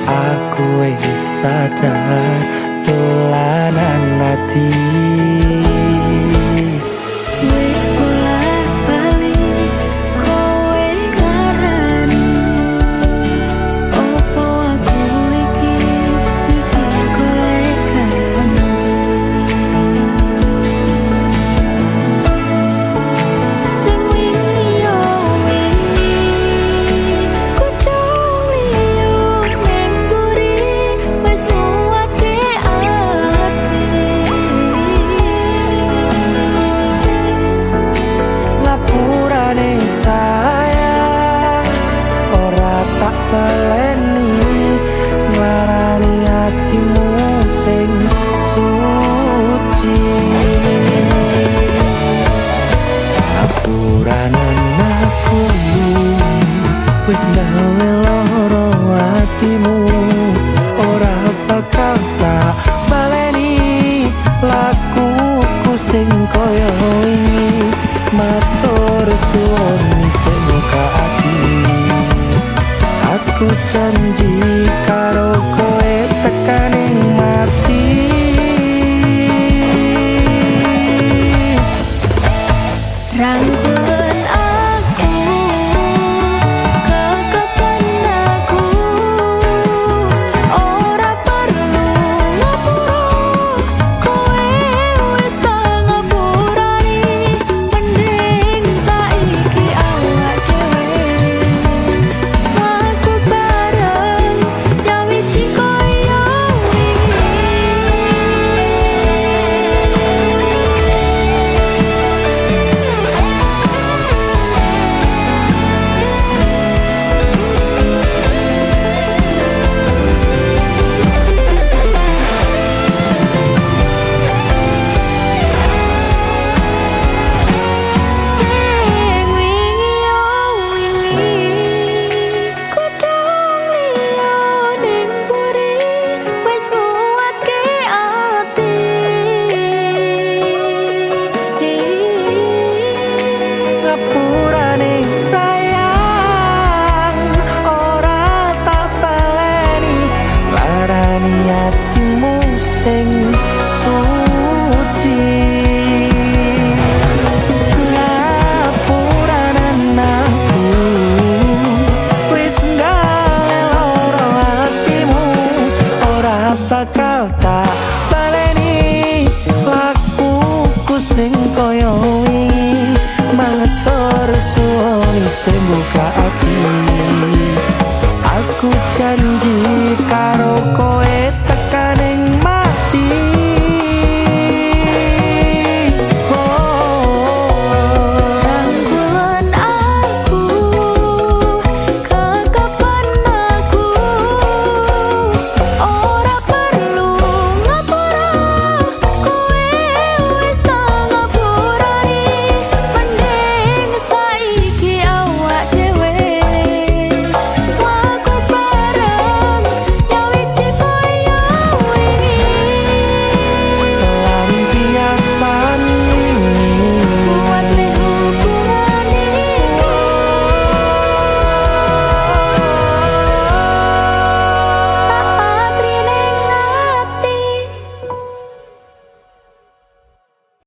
Aku wis sadar dolanan ati. Wis bolak-balik kowe ngarani, opo aku iki mikir golek ganti. Sing wingi yo wingi, kudung liyo ning mburi, wis nguwatke ati. Ngapurane sayang, ora tak baleni, nglarani atimu sing suci. Ngapuranen aku wis gawe loro atimu, ora bakal tak baleni lakuku sing koyo wingi. Matur suwun isih muka ati, aku janji karo kowe tekaning mati. Rangkul aku, kekepen aku, ora perlu ngapura, kowe wis tak ngapurani. Mending saiki awak dhewe mlaku bareng, nyawiji koyo wingi. Sing wingi yo wingi, kudung liyo ning mburi, wis nguwatke ati. Ngapurane sayang, ora tak baleni, larani atimu sing suci. Ngapuranen aku wis gawe loro atimu, ora bakal tak baleni lakuku sing koyo wingi. Matur suwun isih buka ati, aku janji karo kowe